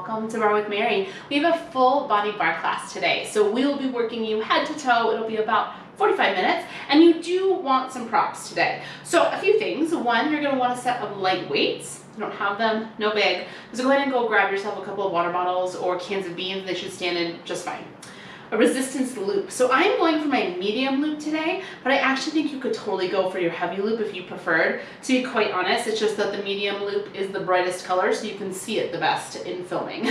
welcome to Barre with Mary. We have a full body bar class today, so we will be working you head to toe. It'll be about 45 minutes, and you do want some props today. So a few things. One, you're going to want a set of light weights. If you don't have them, no big. So go ahead and go grab yourself a couple of water bottles or cans of beans. They should stand in just fine. A resistance loop. So I'm going for my medium loop today, but I actually think you could totally go for your heavy loop if you preferred. To be quite honest, it's just that the medium loop is the brightest color, so you can see it the best in filming.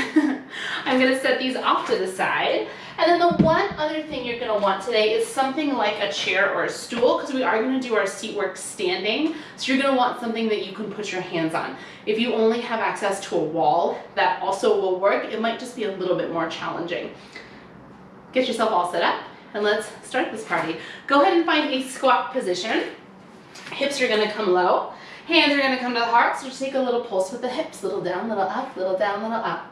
I'm gonna set these off to the side. And then the one other thing you're gonna want today is something like a chair or a stool, because we are gonna do our seat work standing. So you're gonna want something that you can put your hands on. If you only have access to a wall, that also will work. It might just be a little bit more challenging. Get yourself all set up and let's start this party. Go ahead and find a squat position. Hips are gonna come low. Hands are gonna come to the heart, so just take a little pulse with the hips. Little down, little up, little down, little up.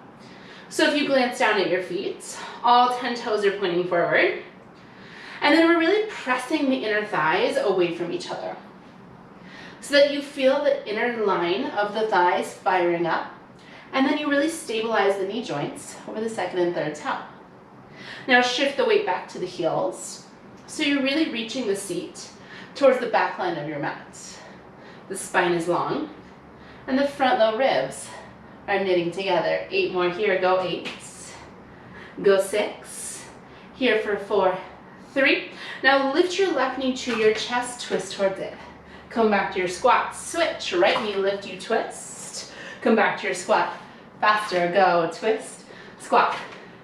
So if you glance down at your feet, all 10 toes are pointing forward. And then we're really pressing the inner thighs away from each other so that you feel the inner line of the thighs firing up. And then you really stabilize the knee joints over the second and third toe. Now shift the weight back to the heels. So you're really reaching the seat towards the back line of your mat. The spine is long and the front low ribs are knitting together. 8 more here, go 8. Go 6. Here for 4, 3. Now lift your left knee to your chest, twist towards it. Come back to your squat, switch, right knee lift, you twist. Come back to your squat, faster, go, twist, squat,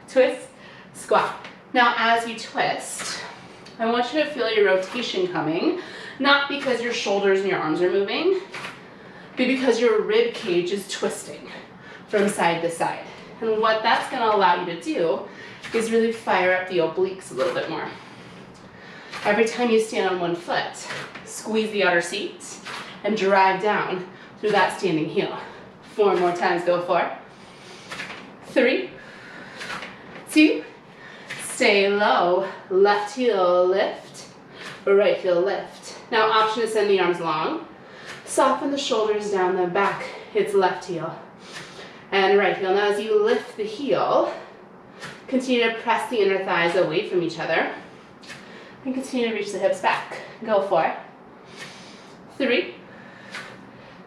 twist, squat. Now as you twist, I want you to feel your rotation coming, not because your shoulders and your arms are moving, but because your rib cage is twisting from side to side. And what that's going to allow you to do is really fire up the obliques a little bit more. Every time you stand on one foot, squeeze the outer seat and drive down through that standing heel. 4 more times, go 4, 3, 2, stay low, left heel lift, right heel lift. Now option to send the arms long. Soften the shoulders down the back, it's left heel and right heel. Now as you lift the heel, continue to press the inner thighs away from each other and continue to reach the hips back. Go 4, 3,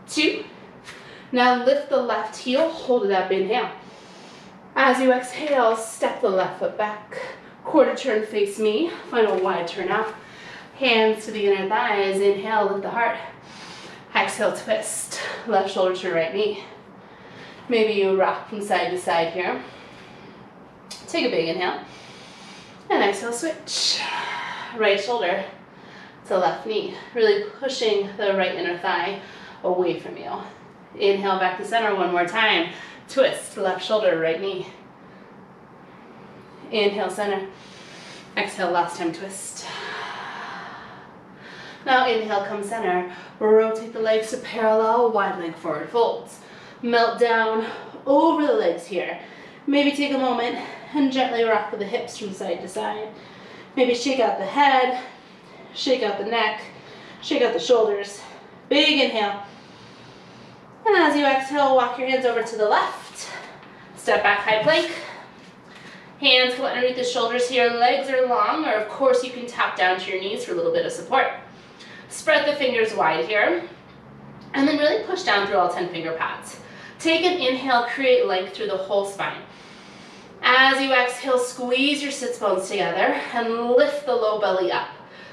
2. Now lift the left heel, hold it up, inhale. As you exhale, step the left foot back. Quarter turn face me, final wide turn out. Hands to the inner thighs, inhale, lift the heart. Exhale, twist, left shoulder to right knee. Maybe you rock from side to side here. Take a big inhale. And exhale, switch. Right shoulder to left knee. Really pushing the right inner thigh away from you. Inhale back to center one more time. Twist, left shoulder, right knee. Inhale, center. Exhale, last time, twist. Now inhale, come center. Rotate the legs to parallel, wide leg forward folds. Melt down over the legs here. Maybe take a moment and gently rock with the hips from side to side. Maybe shake out the head, shake out the neck, shake out the shoulders. Big inhale. And as you exhale, walk your hands over to the left. Step back, high plank. Hands come underneath the shoulders here. Legs are long, or of course you can tap down to your knees for a little bit of support. Spread the fingers wide here. And then really push down through all 10 finger pads. Take an inhale, create length through the whole spine. As you exhale, squeeze your sits bones together and lift the low belly up.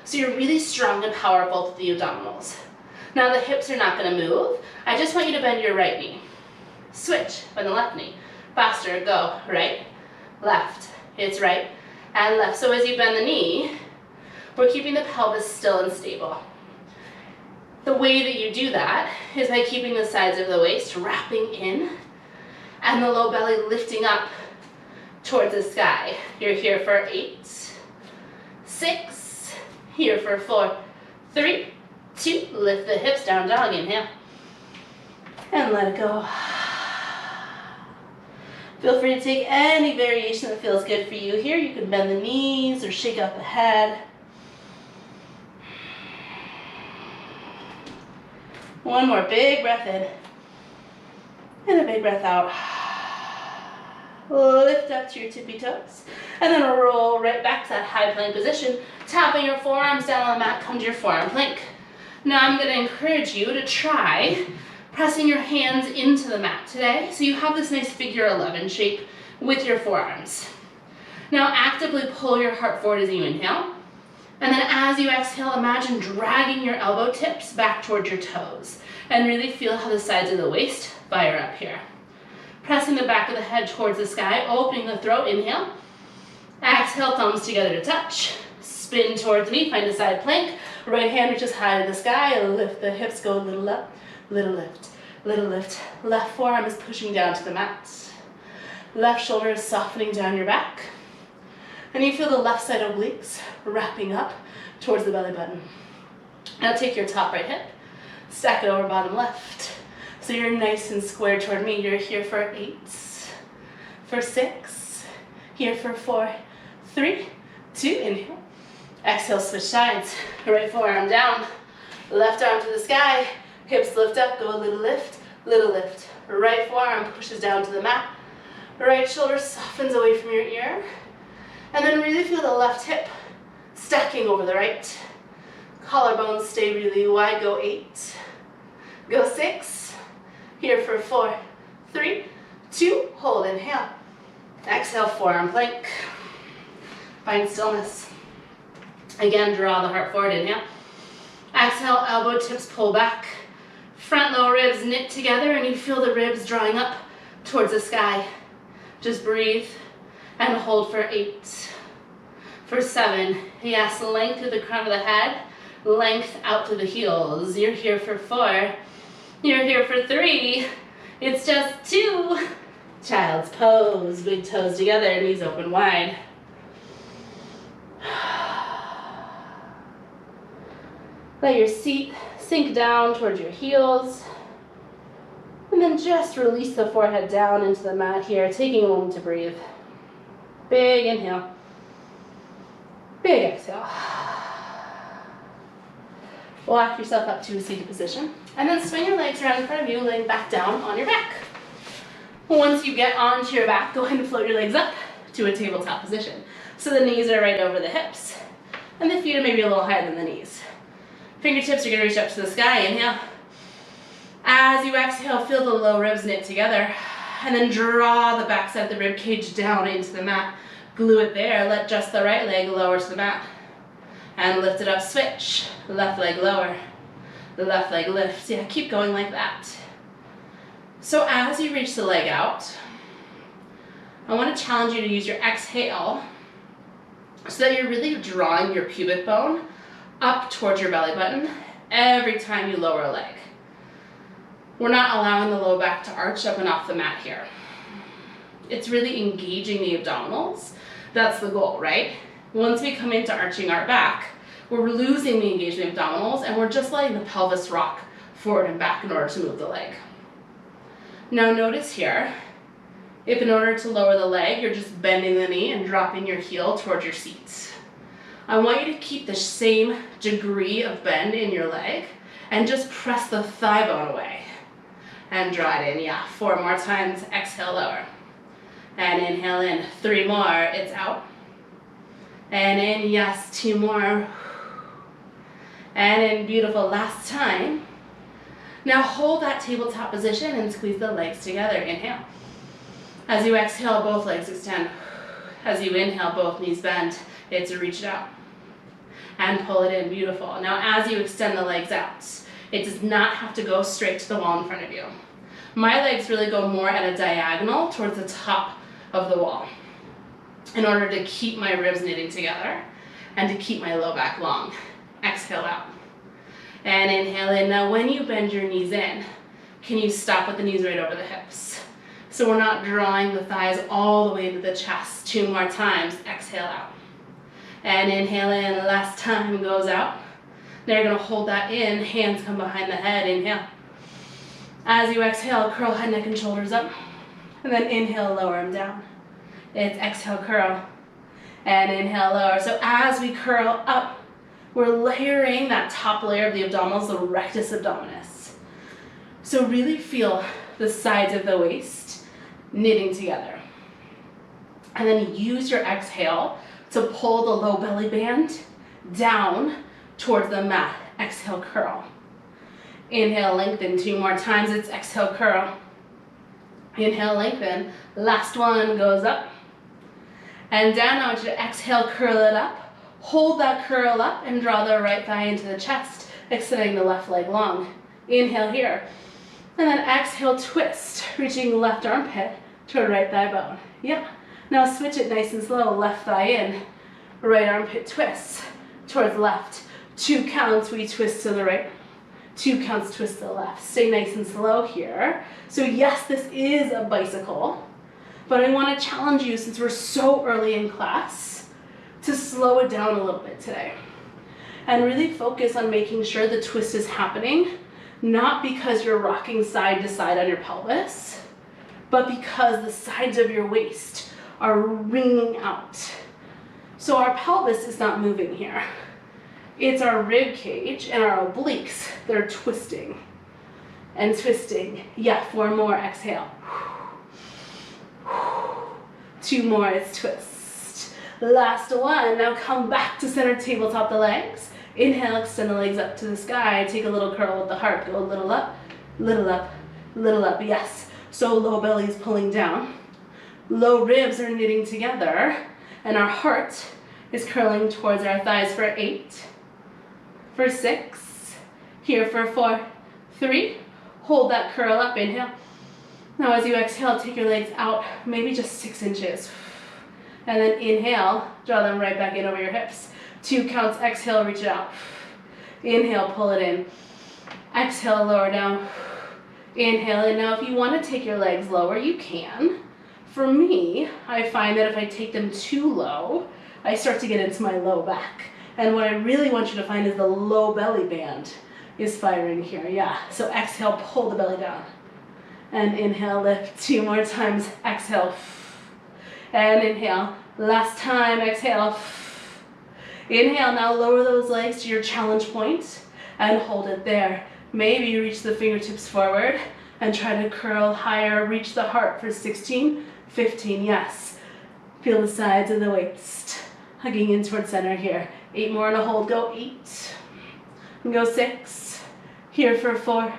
So you're really strong and powerful through the abdominals. Now the hips are not going to move. I just want you to bend your right knee. Switch, bend the left knee. Faster, go, right, left. It's right and left. So as you bend the knee, we're keeping the pelvis still and stable. The way that you do that is by keeping the sides of the waist wrapping in and the low belly lifting up towards the sky. You're here for 8, 6, here for 4, 3, 2, lift the hips down, dog, inhale, and let it go. Feel free to take any variation that feels good for you here. You can bend the knees or shake out the head. One more big breath in, and a big breath out. Lift up to your tippy toes. And then roll right back to that high plank position. Tapping your forearms down on the mat, come to your forearm plank. Now I'm going to encourage you to try pressing your hands into the mat today, so you have this nice figure 11 shape with your forearms. Now actively pull your heart forward as you inhale, and then as you exhale, imagine dragging your elbow tips back towards your toes, and really feel how the sides of the waist fire up here. Pressing the back of the head towards the sky, opening the throat, inhale. Exhale, thumbs together to touch. Spin towards me, find a side plank. Right hand reaches high to the sky, lift the hips, go a little up, little lift, little lift. Left forearm is pushing down to the mat. Left shoulder is softening down your back. And you feel the left side obliques wrapping up towards the belly button. Now take your top right hip, stack it over bottom left. So you're nice and square toward me. You're here for 8, for 6, here for 4, 3, 2, inhale. Exhale, switch sides. Right forearm down, left arm to the sky, hips lift up, go a little lift, little lift. Right forearm pushes down to the mat. Right shoulder softens away from your ear. And then really feel the left hip stacking over the right. Collarbones stay really wide, go 8, go 6, here for 4, 3, 2, hold, inhale. Exhale, forearm plank. Find stillness. Again, draw the heart forward, inhale. Exhale, elbow tips pull back. Front lower ribs knit together and you feel the ribs drawing up towards the sky. Just breathe and hold for 8. For 7, yes, length through the crown of the head, length out to the heels. You're here for 4. You're here for 3. It's just 2. Child's pose, big toes together, knees open wide. Let your seat sink down towards your heels. And then just release the forehead down into the mat here, taking a moment to breathe. Big inhale. Big exhale. Walk yourself up to a seated position. And then swing your legs around in front of you, laying back down on your back. Once you get onto your back, go ahead and float your legs up to a tabletop position. So the knees are right over the hips. And the feet are maybe a little higher than the knees. Fingertips are going to reach up to the sky. Inhale. As you exhale, feel the low ribs knit together. And then draw the backside of the rib cage down into the mat. Glue it there. Let just the right leg lower to the mat. And lift it up. Switch. Left leg lower. The left leg lifts. Yeah, keep going like that. So as you reach the leg out, I want to challenge you to use your exhale so that you're really drawing your pubic bone up towards your belly button every time you lower a leg. We're not allowing the low back to arch up and off the mat here. It's really engaging the abdominals. That's the goal, right? Once we come into arching our back, we're losing the engagement of abdominals and we're just letting the pelvis rock forward and back in order to move the leg. Now notice here, if in order to lower the leg, you're just bending the knee and dropping your heel towards your seat. I want you to keep the same degree of bend in your leg and just press the thigh bone away. And draw it in, yeah. 4 more times, exhale, lower. And inhale in, 3 more, it's out. And in, yes, 2 more. And in, beautiful, last time. Now hold that tabletop position and squeeze the legs together, inhale. As you exhale, both legs extend. As you inhale, both knees bend. It's reach it out. And pull it in, beautiful. Now as you extend the legs out, it does not have to go straight to the wall in front of you. My legs really go more at a diagonal towards the top of the wall in order to keep my ribs knitting together and to keep my low back long. Exhale out. And inhale in. Now when you bend your knees in, can you stop with the knees right over the hips? So we're not drawing the thighs all the way into the chest. 2 more times. Exhale out. And inhale in. Last time goes out. Now you're going to hold that in. Hands come behind the head. Inhale. As you exhale, curl head, neck, and shoulders up. And then inhale, lower them down. It's exhale, curl. And inhale, lower. So as we curl up, we're layering that top layer of the abdominals, the rectus abdominis. So really feel the sides of the waist knitting together. And then use your exhale to pull the low belly band down towards the mat. Exhale, curl. Inhale, lengthen. 2 more times. It's exhale, curl. Inhale, lengthen. Last one goes up and down. I want you to exhale, curl it up. Hold that curl up and draw the right thigh into the chest, extending the left leg long. Inhale here. And then exhale, twist, reaching left armpit toward right thigh bone. Yeah. Now switch it nice and slow. Left thigh in, right armpit twists towards left. 2 counts, we twist to the right. 2 counts, twist to the left. Stay nice and slow here. So yes, this is a bicycle, but I want to challenge you, since we're so early in class, to slow it down a little bit today. And really focus on making sure the twist is happening, not because you're rocking side to side on your pelvis, but because the sides of your waist are wringing out. So our pelvis is not moving here. It's our rib cage and our obliques. They're twisting and twisting. Yeah, 4 more. Exhale. 2 more. It's twist. Last one. Now come back to center, tabletop the legs. Inhale, extend the legs up to the sky. Take a little curl with the heart. Go a little up, little up, little up. Yes. So low belly is pulling down. Low ribs are knitting together. And our heart is curling towards our thighs for 8. For 6, here for 4, 3, hold that curl up, inhale. Now as you exhale, take your legs out, maybe just 6 inches. And then inhale, draw them right back in over your hips. 2 counts, exhale, reach it out. Inhale, pull it in. Exhale, lower down. Inhale in. Now if you want to take your legs lower, you can. For me, I find that if I take them too low, I start to get into my low back. And what I really want you to find is the low belly band is firing here. Yeah. So exhale, pull the belly down. And inhale, lift 2 more times. Exhale. And inhale. Last time, exhale. Inhale, now lower those legs to your challenge point and hold it there. Maybe you reach the fingertips forward and try to curl higher. Reach the heart for 16, 15, yes. Feel the sides of the waist. Hugging in towards center here. 8 more and a hold. Go 8. And go 6. Here for 4,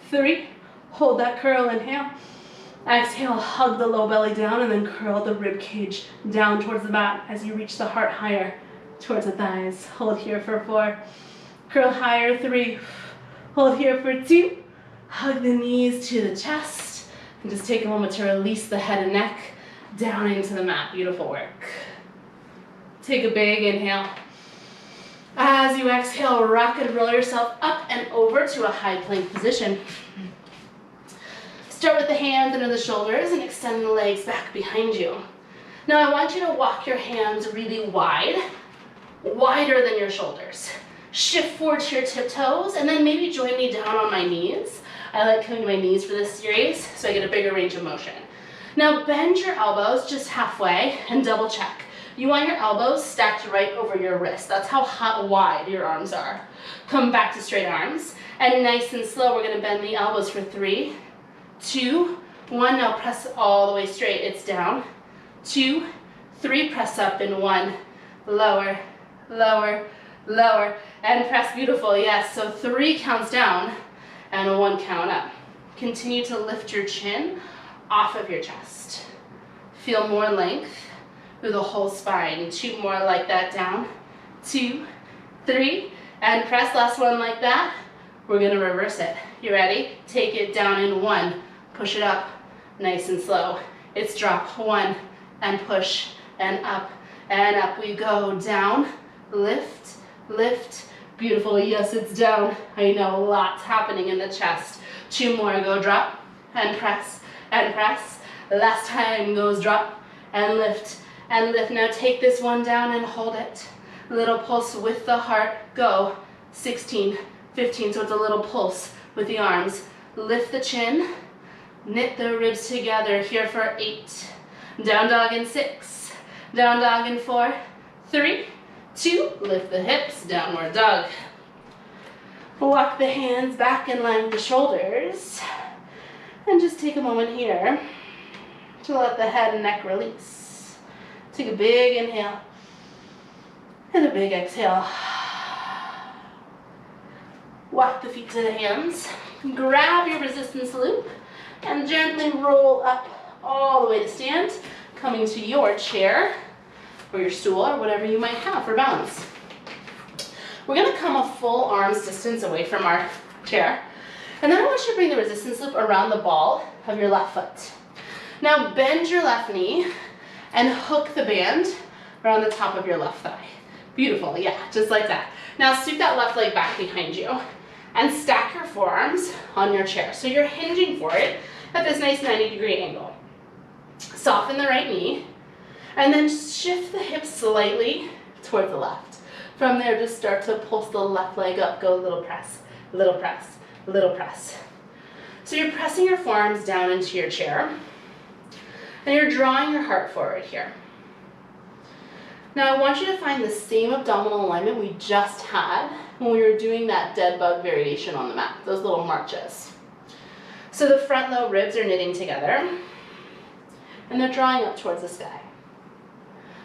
3. Hold that curl. Inhale. Exhale. Hug the low belly down and then curl the rib cage down towards the mat as you reach the heart higher towards the thighs. Hold here for 4. Curl higher. 3. Hold here for 2. Hug the knees to the chest. And just take a moment to release the head and neck down into the mat. Beautiful work. Take a big inhale. As you exhale, rock and roll yourself up and over to a high plank position. Start with the hands under the shoulders and extend the legs back behind you. Now I want you to walk your hands really wide, wider than your shoulders. Shift forward to your tiptoes and then maybe join me down on my knees. I like coming to my knees for this series so I get a bigger range of motion. Now bend your elbows just halfway and double check. You want your elbows stacked right over your wrist. That's how wide your arms are. Come back to straight arms. And nice and slow, we're going to bend the elbows for 3, 2, 1. Now press all the way straight. It's down. 2, 3. Press up in 1. Lower, lower, lower. And press. Beautiful. Yes. So 3 counts down and 1 count up. Continue to lift your chin off of your chest. Feel more length through the whole spine. 2 more like that. Down. 2, 3. And press. Last one like that. We're going to reverse it. You ready? Take it down in 1. Push it up. Nice and slow. It's drop. 1 and push and up we go. Down. Lift. Lift. Beautiful. Yes, it's down. I know, lots happening in the chest. 2 more. Go drop and press and press. Last time goes drop and lift and lift. Now take this one down and hold it. Little pulse with the heart. Go. 16, 15. So it's a little pulse with the arms. Lift the chin. Knit the ribs together. Here for 8. Down dog in 6. Down dog in 4, 3, 2. Lift the hips. Downward dog. Walk the hands back in line with the shoulders. And just take a moment here to let the head and neck release. Take a big inhale and a big exhale. Walk the feet to the hands. Grab your resistance loop and gently roll up all the way to stand, coming to your chair or your stool or whatever you might have for balance. We're going to come a full arm's distance away from our chair. And then I want you to bring the resistance loop around the ball of your left foot. Now bend your left knee and hook the band around the top of your left thigh. Beautiful, yeah, just like that. Now scoot that left leg back behind you and stack your forearms on your chair. So you're hinging for it at this nice 90-degree angle. Soften the right knee and then shift the hips slightly toward the left. From there, just start to pulse the left leg up. Go a little press, little press, little press. So you're pressing your forearms down into your chair, and you're drawing your heart forward here. Now I want you to find the same abdominal alignment we just had when we were doing that dead bug variation on the mat, those little marches. So the front low ribs are knitting together, and they're drawing up towards the sky.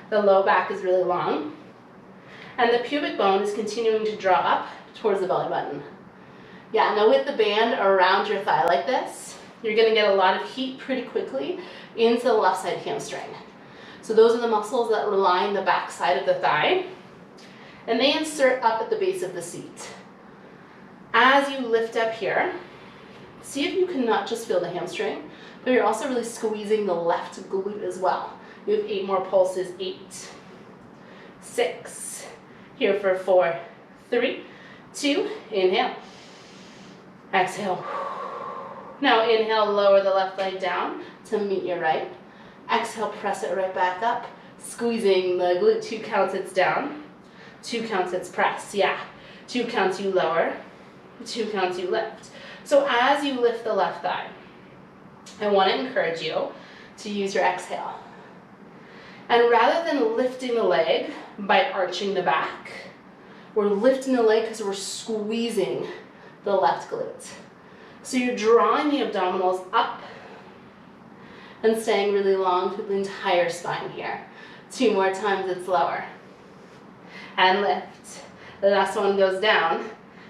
The low back is really long, and the pubic bone is continuing to draw up towards the belly button. Yeah, now with the band around your thigh like this, you're gonna get a lot of heat pretty quickly into the left side hamstring. So those are the muscles that line the back side of the thigh, and they insert up at the base of the seat. As you lift up here, see if you can not just feel the hamstring, but you're also really squeezing the left glute as well. You have 8 more pulses, 8, 6, here for 4, 3, 2, inhale. Exhale. Now inhale, lower the left leg down to meet your right. Exhale, press it right back up, squeezing the glute. 2 counts, it's down. 2 counts, it's press, yeah. 2 counts, you lower. 2 counts, you lift. So as you lift the left thigh, I want to encourage you to use your exhale. And rather than lifting the leg by arching the back, we're lifting the leg because we're squeezing the left glute. So you're drawing the abdominals up and staying really long through the entire spine here. 2 more times, it's lower. And lift. The last one goes down.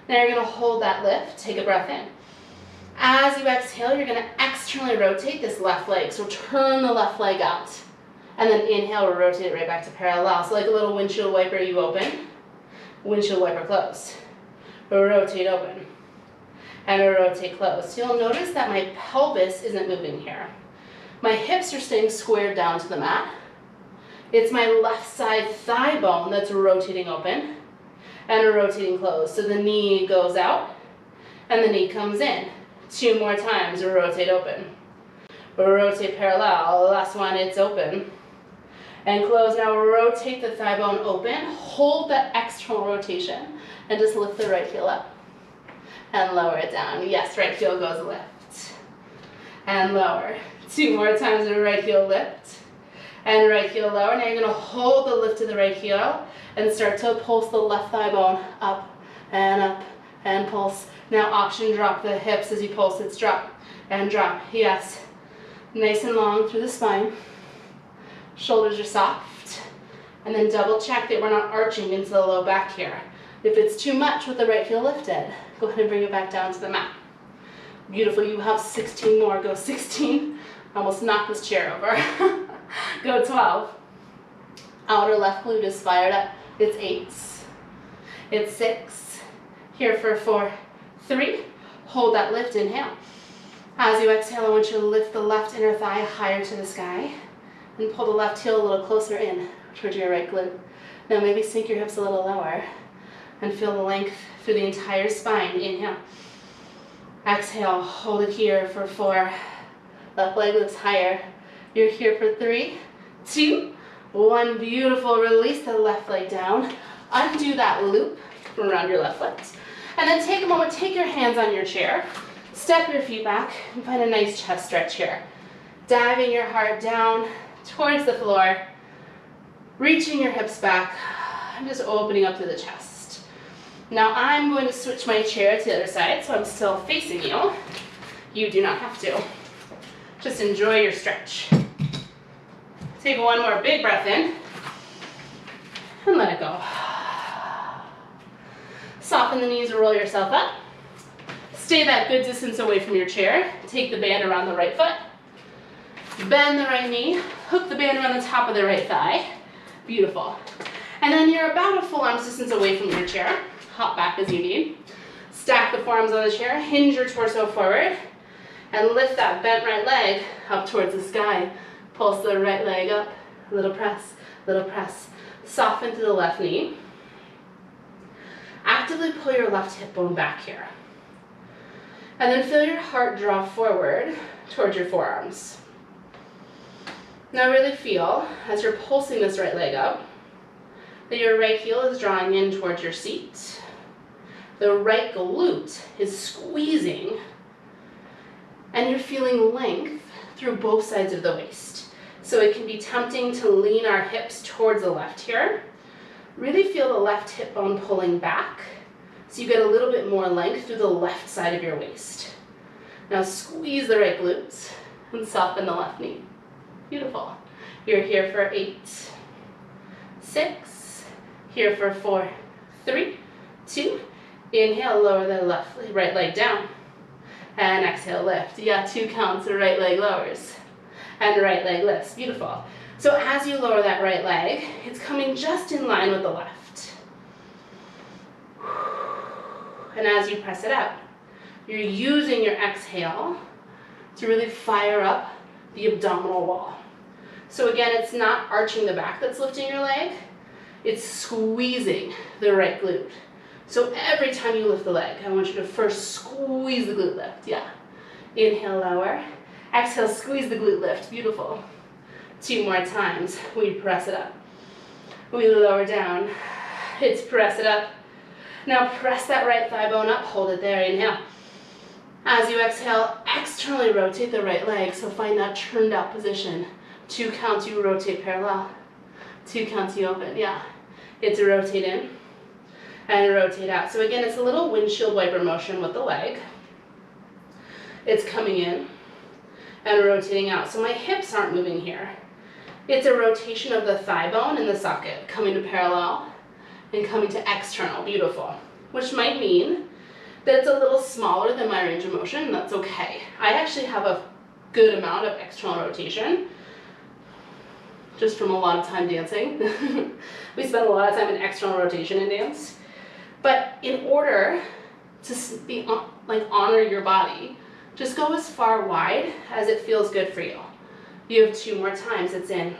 Now you're going to hold that lift, take a breath in. As you exhale, you're going to externally rotate this left leg. So turn the left leg out. And then inhale, rotate it right back to parallel. So like a little windshield wiper, you open. Windshield wiper close. Rotate open. And rotate close. So you'll notice that my pelvis isn't moving here. My hips are staying squared down to the mat. It's my left side thigh bone that's rotating open and rotating closed. So the knee goes out and the knee comes in. 2 more times, rotate open. Rotate parallel. Last one, it's open. And close. Now rotate the thigh bone open. Hold that external rotation and just lift the right heel up. And lower it down. Yes, right heel goes lift. And lower. 2 more times, the right heel lift. And right heel lower. Now you're going to hold the lift of the right heel and start to pulse the left thigh bone up and pulse. Now option drop the hips as you pulse. It's drop and drop. Yes. Nice and long through the spine. Shoulders are soft. And then double check that we're not arching into the low back here. If it's too much with the right heel lifted, go ahead and bring it back down to the mat. Beautiful. You have 16 more. Go 16. Almost knocked this chair over. Go 12. Outer left glute is fired up. It's 8. It's 6. Here for 4, 3. Hold that lift. Inhale. As you exhale, I want you to lift the left inner thigh higher to the sky and pull the left heel a little closer in towards your right glute. Now maybe sink your hips a little lower and feel the length through the entire spine. Inhale. Exhale. Hold it here for 4. Left leg looks higher. You're here for 3, 2, 1. Beautiful. Release the left leg down. Undo that loop from around your left foot. And then take a moment, take your hands on your chair. Step your feet back and find a nice chest stretch here. Diving your heart down towards the floor. Reaching your hips back. I'm just opening up through the chest. Now I'm going to switch my chair to the other side so I'm still facing you. You do not have to. Just enjoy your stretch. Take one more big breath in and let it go. Soften the knees, roll yourself up. Stay that good distance away from your chair. Take the band around the right foot. Bend the right knee. Hook the band around the top of the right thigh. Beautiful. And then you're about a full arm's distance away from your chair. Hop back as you need. Stack the forearms on the chair. Hinge your torso forward. And lift that bent right leg up towards the sky. Pulse the right leg up. Little press, little press. Soften to the left knee. Actively pull your left hip bone back here. And then feel your heart draw forward towards your forearms. Now really feel, as you're pulsing this right leg up, that your right heel is drawing in towards your seat. The right glute is squeezing, and you're feeling length through both sides of the waist. So it can be tempting to lean our hips towards the left here. Really feel the left hip bone pulling back, so you get a little bit more length through the left side of your waist. Now squeeze the right glutes and soften the left knee. Beautiful. You're here for 8, 6, here for 4, 3, 2. Inhale, lower the right leg down. And exhale, lift. Yeah, 2 counts, the right leg lowers. And the right leg lifts. Beautiful. So as you lower that right leg, it's coming just in line with the left. And as you press it out, you're using your exhale to really fire up the abdominal wall. So again, it's not arching the back that's lifting your leg, it's squeezing the right glute. So every time you lift the leg, I want you to first squeeze the glute lift, yeah. Inhale, lower. Exhale, squeeze the glute lift, beautiful. 2 more times, we press it up. We lower down, it's press it up. Now press that right thigh bone up, hold it there, inhale. As you exhale, externally rotate the right leg, so find that turned out position. 2 counts, you rotate parallel. 2 counts, you open, yeah. It's a rotate in and rotate out. So again, it's a little windshield wiper motion with the leg. It's coming in and rotating out. So my hips aren't moving here. It's a rotation of the thigh bone in the socket, coming to parallel and coming to external, beautiful. Which might mean that it's a little smaller than my range of motion, and that's okay. I actually have a good amount of external rotation, just from a lot of time dancing. We spend a lot of time in external rotation in dance. But in order to be honor your body, just go as far wide as it feels good for you. You have 2 more times, it's in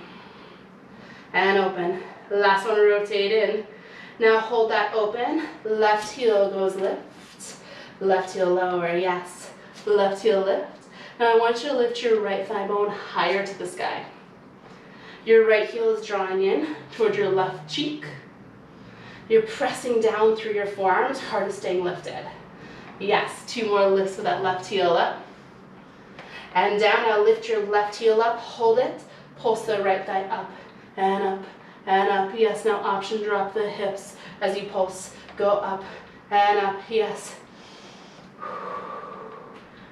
and open. Last one, rotate in. Now hold that open, left heel goes lift, left heel lower, yes, left heel lift. Now I want you to lift your right thigh bone higher to the sky. Your right heel is drawing in towards your left cheek. You're pressing down through your forearms, heart is staying lifted. Yes, 2 more lifts with that left heel up. And down, now lift your left heel up, hold it, pulse the right thigh up and up and up. Yes, now option drop the hips as you pulse, go up and up, yes.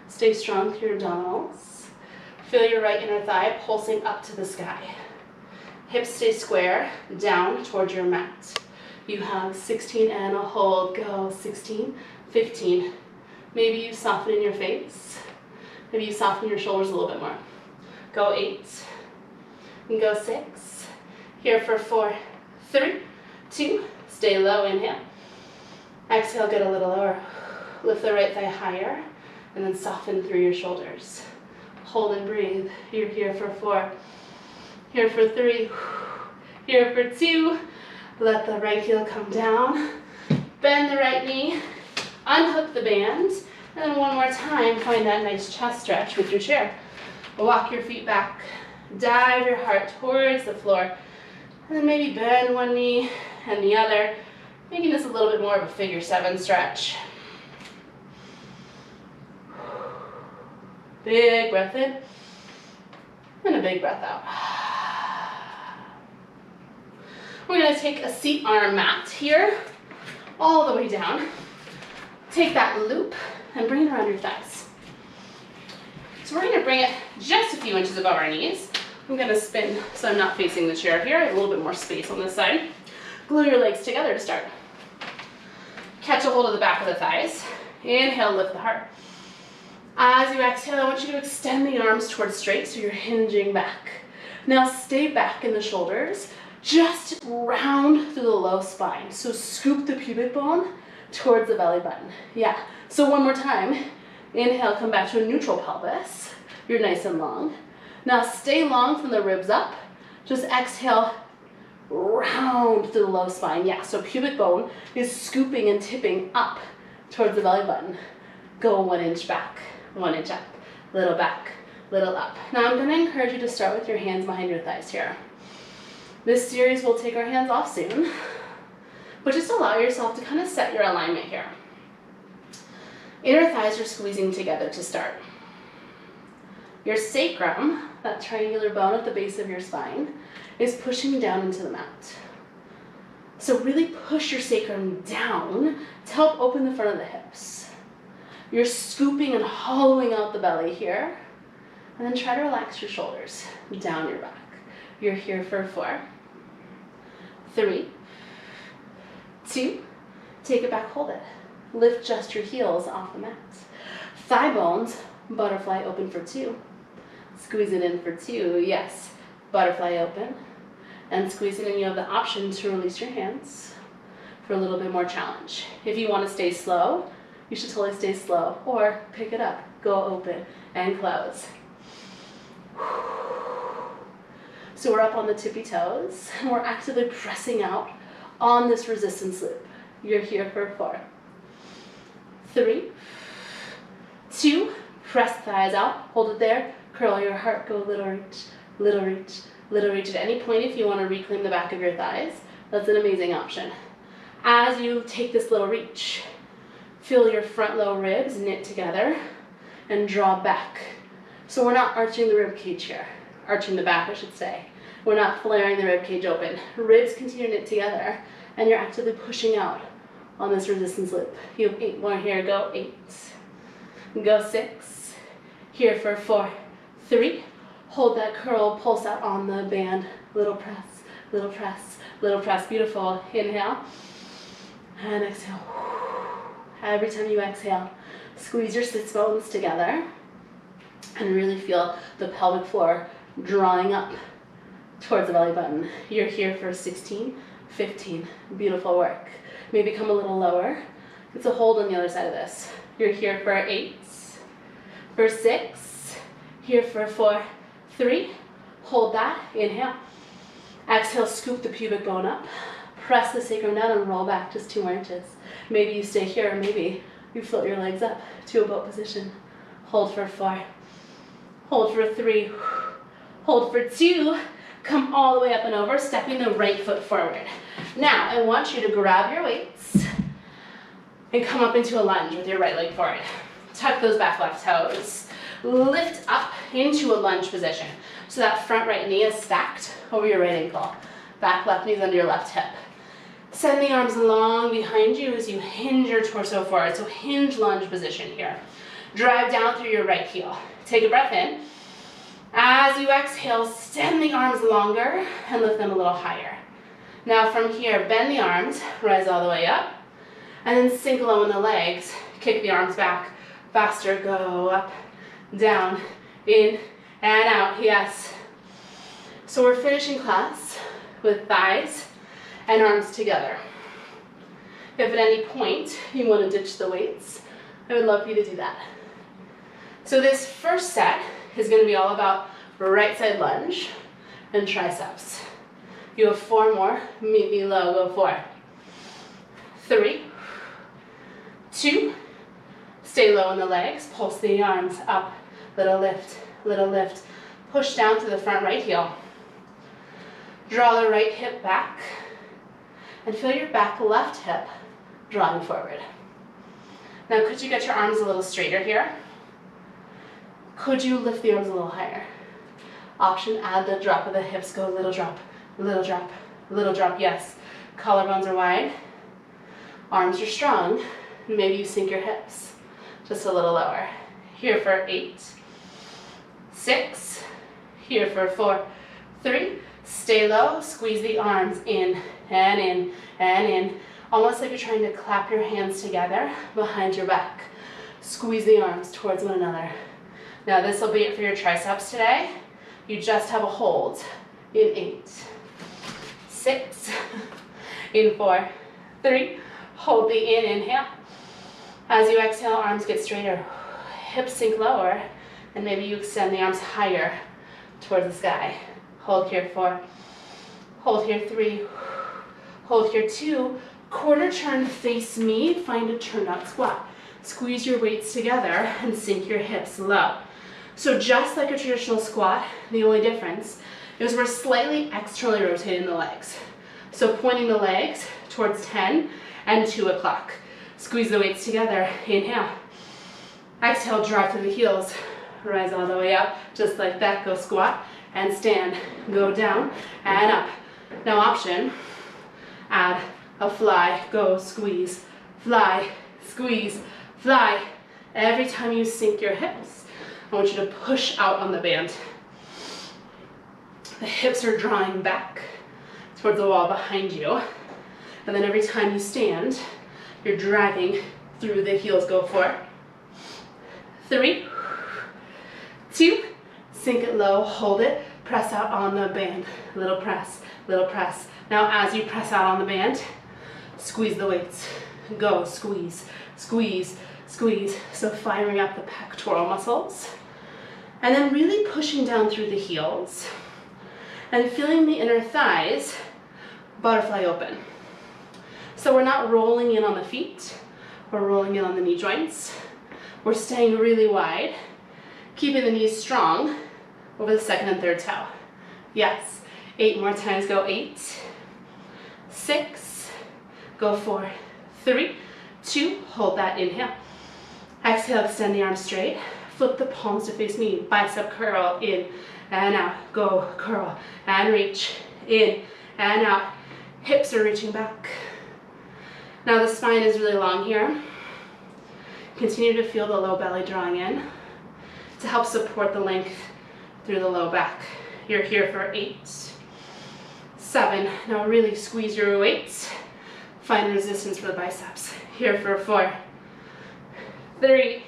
Stay strong through your abdominals. Feel your right inner thigh pulsing up to the sky. Hips stay square, down towards your mat. You have 16 and a hold, go, 16, 15. Maybe you soften in your face. Maybe you soften your shoulders a little bit more. Go 8, and go 6. Here for 4, 3, 2, stay low, inhale. Exhale, get a little lower. Lift the right thigh higher, and then soften through your shoulders. Hold and breathe. You're here for 4, here for 3, here for 2. Let the right heel come down. Bend the right knee, unhook the band, and then one more time, find that nice chest stretch with your chair. Walk your feet back, dive your heart towards the floor, and then maybe bend one knee and the other, making this a little bit more of a figure 7 stretch. Big breath in, and a big breath out. We're going to take a seat on our mat here, all the way down. Take that loop and bring it around your thighs. So we're going to bring it just a few inches above our knees. I'm gonna spin so I'm not facing the chair here. I have a little bit more space on this side. Glue your legs together to start. Catch a hold of the back of the thighs. Inhale, lift the heart. As you exhale, I want you to extend the arms towards straight so you're hinging back. Now stay back in the shoulders. Just round through the low spine. So scoop the pubic bone towards the belly button. Yeah. So one more time. Inhale, come back to a neutral pelvis. You're nice and long. Now stay long from the ribs up. Just exhale, round through the low spine. Yeah, so pubic bone is scooping and tipping up towards the belly button. Go 1 inch back, 1 inch up, little back, little up. Now I'm gonna encourage you to start with your hands behind your thighs here. This series will take our hands off soon, but just allow yourself to kind of set your alignment here. Inner thighs are squeezing together to start. Your sacrum, that triangular bone at the base of your spine, is pushing down into the mat. So really push your sacrum down to help open the front of the hips. You're scooping and hollowing out the belly here, and then try to relax your shoulders down your back. You're here for 4, 3, 2, take it back, hold it. Lift just your heels off the mat. Thigh bones, butterfly open for 2. Squeeze it in for 2, yes. Butterfly open. And squeeze it in, you have the option to release your hands for a little bit more challenge. If you want to stay slow, you should totally stay slow. Or pick it up, go open and close. So we're up on the tippy toes, and we're actively pressing out on this resistance loop. You're here for 4, 3, 2, press thighs out, hold it there, curl your heart, go little reach, little reach, little reach. At any point, if you want to reclaim the back of your thighs, that's an amazing option. As you take this little reach, feel your front low ribs knit together and draw back. So we're not arching the rib cage here, arching the back, I should say. We're not flaring the rib cage open. Ribs continue to knit together, and you're actively pushing out on this resistance loop. You have 8 more here, go 8, go 6, here for 4, 3, hold that curl, pulse out on the band, little press, little press, little press, beautiful. Inhale, and exhale. Every time you exhale, squeeze your sits bones together, and really feel the pelvic floor drawing up towards the belly button. You're here for 16, 15, beautiful work. Maybe come a little lower. It's a hold on the other side of this. You're here for 8, for 6, here for 4, 3, hold that, inhale. Exhale, scoop the pubic bone up, press the sacrum down and roll back just 2 more inches. Maybe you stay here, or maybe you float your legs up to a boat position. Hold for 4, hold for 3, hold for 2, come all the way up and over, stepping the right foot forward. Now, I want you to grab your weights and come up into a lunge with your right leg forward. Tuck those back left toes. Lift up into a lunge position. So that front right knee is stacked over your right ankle. Back left knee's under your left hip. Send the arms long behind you as you hinge your torso forward. So hinge lunge position here. Drive down through your right heel. Take a breath in. As you exhale, send the arms longer and lift them a little higher. Now from here, bend the arms, rise all the way up, and then sink low in the legs. Kick the arms back, faster, go up, down, in, and out, yes. So we're finishing class with thighs and arms together. If at any point you want to ditch the weights, I would love for you to do that. So this first set is going to be all about right side lunge and triceps. You have 4 more, meet me low, go 4, 3, 2, stay low in the legs, pulse the arms up, little lift, push down to the front right heel. Draw the right hip back, and feel your back left hip drawing forward. Now could you get your arms a little straighter here? Could you lift the arms a little higher? Option, add the drop of the hips, go little drop, little drop, little drop, yes. Collarbones are wide, arms are strong, maybe you sink your hips just a little lower. Here for 8, 6, Here for 4, 3, stay low, squeeze the arms in and in and in. Almost like you're trying to clap your hands together behind your back. Squeeze the arms towards one another. Now this will be it for your triceps today. You just have a hold in 8, 6, in 4, 3, hold the inhale. As you exhale, arms get straighter, hips sink lower, and maybe you extend the arms higher towards the sky. Hold here 4, hold here 3, hold here 2, quarter turn, face me, find a turn out squat. Squeeze your weights together and sink your hips low. So just like a traditional squat, the only difference is we're slightly externally rotating the legs. So pointing the legs towards 10 and 2 o'clock. Squeeze the weights together, inhale. Exhale, drive through the heels. Rise all the way up, just like that. Go squat and stand. Go down and up. Now option, add a fly, go squeeze, fly, squeeze, fly. Every time you sink your hips, I want you to push out on the band. The hips are drawing back towards the wall behind you. And then every time you stand, you're driving through the heels. Go 4, 3, 2, sink it low, hold it, press out on the band. Little press, little press. Now as you press out on the band, squeeze the weights. Go, squeeze, squeeze, squeeze. So firing up the pectoral muscles. And then really pushing down through the heels and feeling the inner thighs butterfly open. So we're not rolling in on the feet, we're rolling in on the knee joints. We're staying really wide, keeping the knees strong over the second and third toe. Yes, 8 more times, go 8, 6, go 4, 3, 2, hold that, inhale. Exhale, extend the arms straight. Flip the palms to face me, bicep curl, in and out. Go, curl and reach, in and out. Hips are reaching back. Now the spine is really long here. Continue to feel the low belly drawing in to help support the length through the low back. You're here for 8, 7. Now really squeeze your weights. Find resistance for the biceps. Here for 4, 3,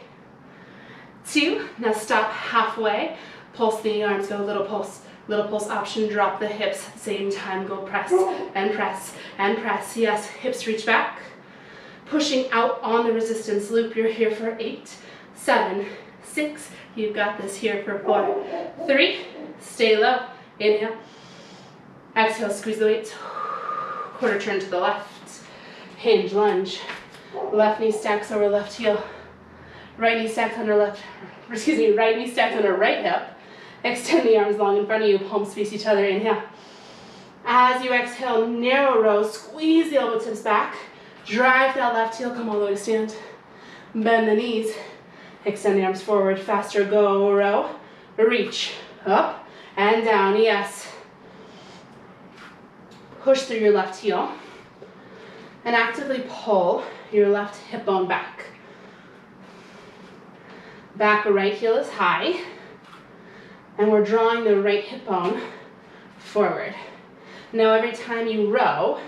2. Now stop halfway. Pulse the arms, go little pulse option, drop the hips at the same time, go press and press and press. Yes, hips reach back. Pushing out on the resistance loop. You're here for 8, 7, 6. You've got this. Here for 4, 3. Stay low. Inhale. Exhale, squeeze the weights. Quarter turn to the left. Hinge lunge. Left knee stacks over left heel. Right knee stacks under right knee stacks under right hip. Extend the arms long in front of you, palms face each other, inhale. As you exhale, narrow row, squeeze the elbow tips back, drive that left heel, come all the way to stand. Bend the knees, extend the arms forward, faster, go row, reach, up and down, yes. Push through your left heel and actively pull your left hip bone back. Back right heel is high, and we're drawing the right hip bone forward. Now every time you row,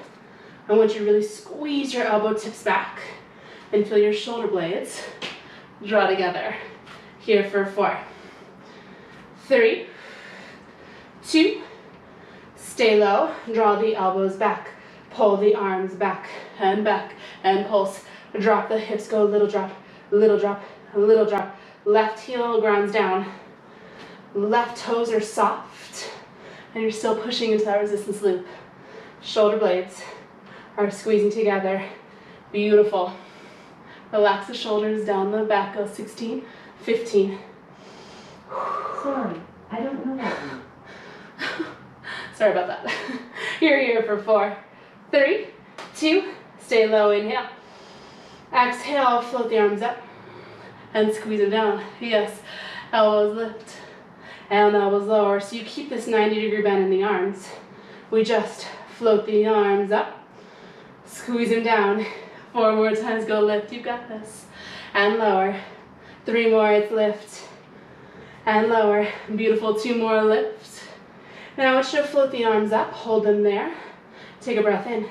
I want you to really squeeze your elbow tips back and feel your shoulder blades draw together. Here for 4, 3, 2, stay low, draw the elbows back, pull the arms back and pulse. Drop the hips, go little drop, little drop, little drop. Left heel grounds down. Left toes are soft, and you're still pushing into that resistance loop. Shoulder blades are squeezing together. Beautiful. Relax the shoulders down the back. Go 16, 15. Sorry, I don't know that one. Sorry about that. You're here for 4, 3, 2, stay low, inhale. Exhale, float the arms up and squeeze them down. Yes, elbows lift and elbows lower. So you keep this 90-degree bend in the arms. We just float the arms up, squeeze them down. 4 more times, go lift, you got this. And lower. 3 more, it's lift and lower. Beautiful, 2 more lifts. Now I want you to float the arms up, hold them there. Take a breath in.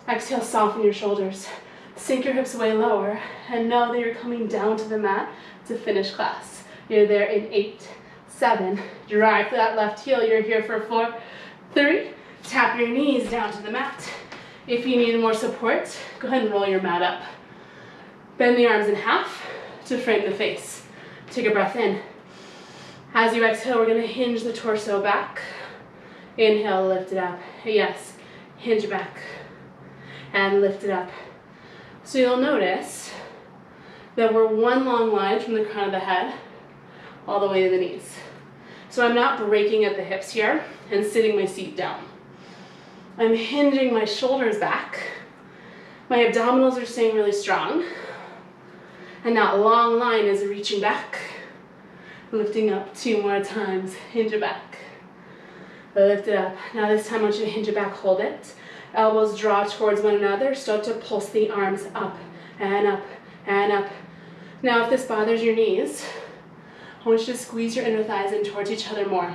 Exhale, soften your shoulders. Sink your hips way lower, and know that you're coming down to the mat to finish class. You're there in 8, 7, drive for that left heel. You're here for 4, 3, tap your knees down to the mat. If you need more support, go ahead and roll your mat up. Bend the arms in half to frame the face. Take a breath in. As you exhale, we're gonna hinge the torso back. Inhale, lift it up. Yes, hinge back and lift it up. So you'll notice that we're one long line from the crown of the head all the way to the knees. So I'm not breaking at the hips here and sitting my seat down. I'm hinging my shoulders back. My abdominals are staying really strong. And that long line is reaching back. Lifting up 2 more times. Hinge it back. Lift it up. Now this time I want you to hinge it back, hold it. Elbows draw towards one another. Start to pulse the arms up and up and up. Now if this bothers your knees, I want you to squeeze your inner thighs in towards each other more.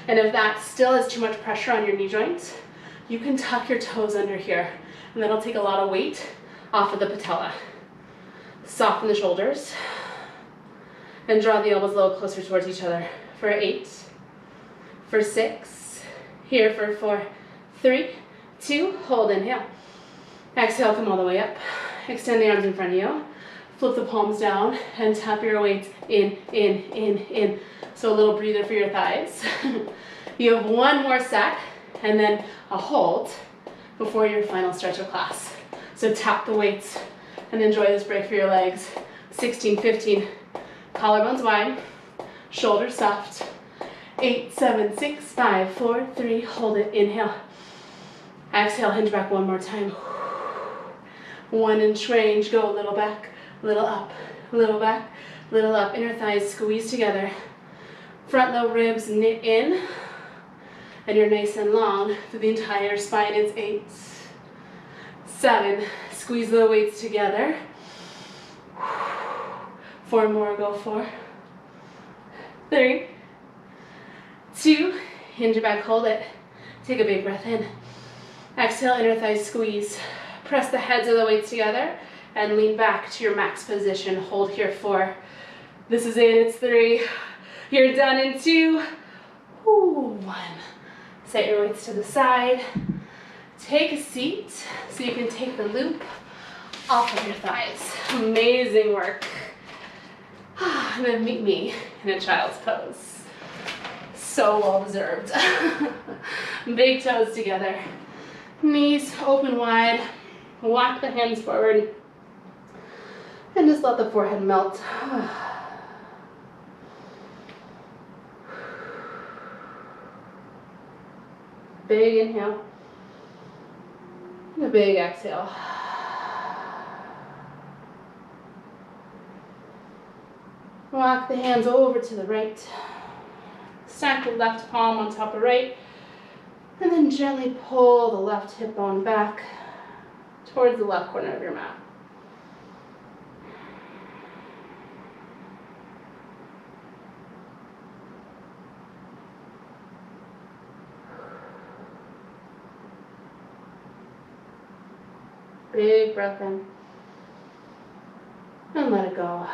And if that still is too much pressure on your knee joints, you can tuck your toes under here, and that'll take a lot of weight off of the patella. Soften the shoulders and draw the elbows a little closer towards each other. For 8, for 6, here for 4, 3, 2, hold, inhale. Exhale, come all the way up. Extend the arms in front of you. Flip the palms down and tap your weights in, in, in, in. So a little breather for your thighs. You have 1 more set and then a hold before your final stretch of class. So tap the weights and enjoy this break for your legs. 16, 15, collarbones wide, shoulders soft. 8, 7, 6, 5, 4, 3, hold it, inhale. Exhale, hinge back 1 more time. 1 inch range, go a little back, little up, little back, little up. Inner thighs squeeze together. Front low ribs knit in, and you're nice and long through the entire spine. It's 8, 7, squeeze the weights together. 4 more, go 4, 3, 2, hinge it back, hold it. Take a big breath in. Exhale, inner thighs squeeze. Press the heads of the weights together and lean back to your max position. Hold here 4. This is it, it's 3. You're done in 2. Ooh, 1. Set your weights to the side. Take a seat so you can take the loop off of your thighs. Amazing work. And then meet me in a child's pose. So well deserved. Big toes together. Knees open wide. Walk the hands forward. And just let the forehead melt. Big inhale. And a big exhale. Walk the hands over to the right. Stack the left palm on top of right. And then gently pull the left hip bone back towards the left corner of your mat. Big breath in. And let it go.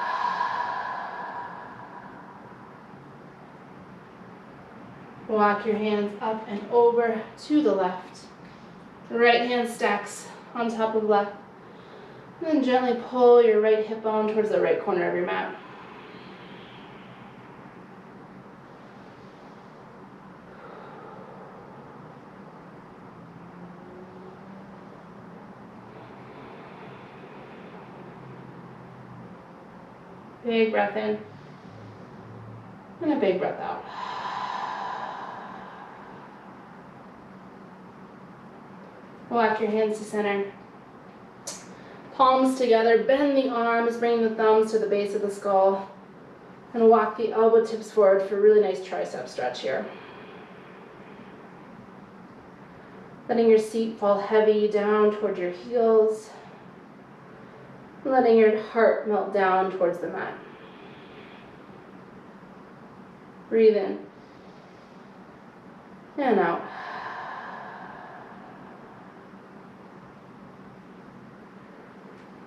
Walk your hands up and over to the left. Right hand stacks on top of left. And then gently pull your right hip bone towards the right corner of your mat. Big breath in. And a big breath out. Walk your hands to center. Palms together, bend the arms, bring the thumbs to the base of the skull, and walk the elbow tips forward for a really nice tricep stretch here. Letting your seat fall heavy down toward your heels, letting your heart melt down towards the mat. Breathe in. And out.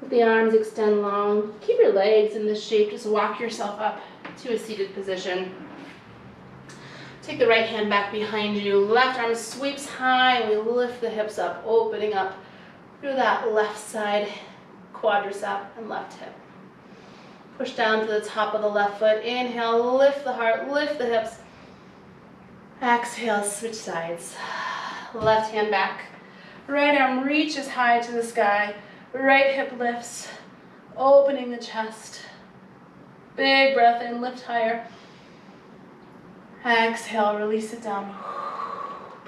Let the arms extend long. Keep your legs in this shape. Just walk yourself up to a seated position. Take the right hand back behind you. Left arm sweeps high, and we lift the hips up, opening up through that left side quadricep and left hip. Push down to the top of the left foot. Inhale, lift the heart, lift the hips. Exhale, switch sides. Left hand back. Right arm reaches high to the sky. Right hip lifts, opening the chest. Big breath in, lift higher. Exhale, release it down.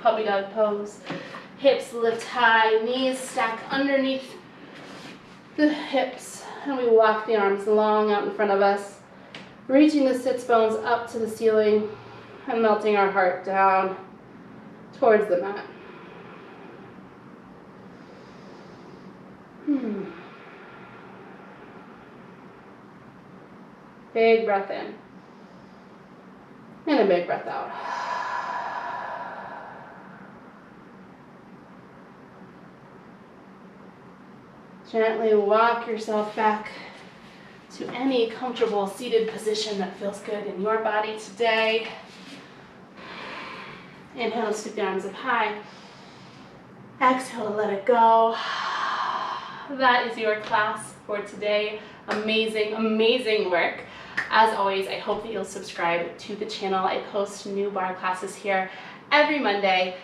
Puppy dog pose. Hips lift high, knees stack underneath the hips. And we walk the arms long out in front of us, reaching the sits bones up to the ceiling and melting our heart down towards the mat. Big breath in. And a big breath out. Gently walk yourself back to any comfortable seated position that feels good in your body today. Inhale, scoop the arms up high. Exhale, let it go. That is your class for today. Amazing, amazing work. As always, I hope that you'll subscribe to the channel. I post new barre classes here every Monday.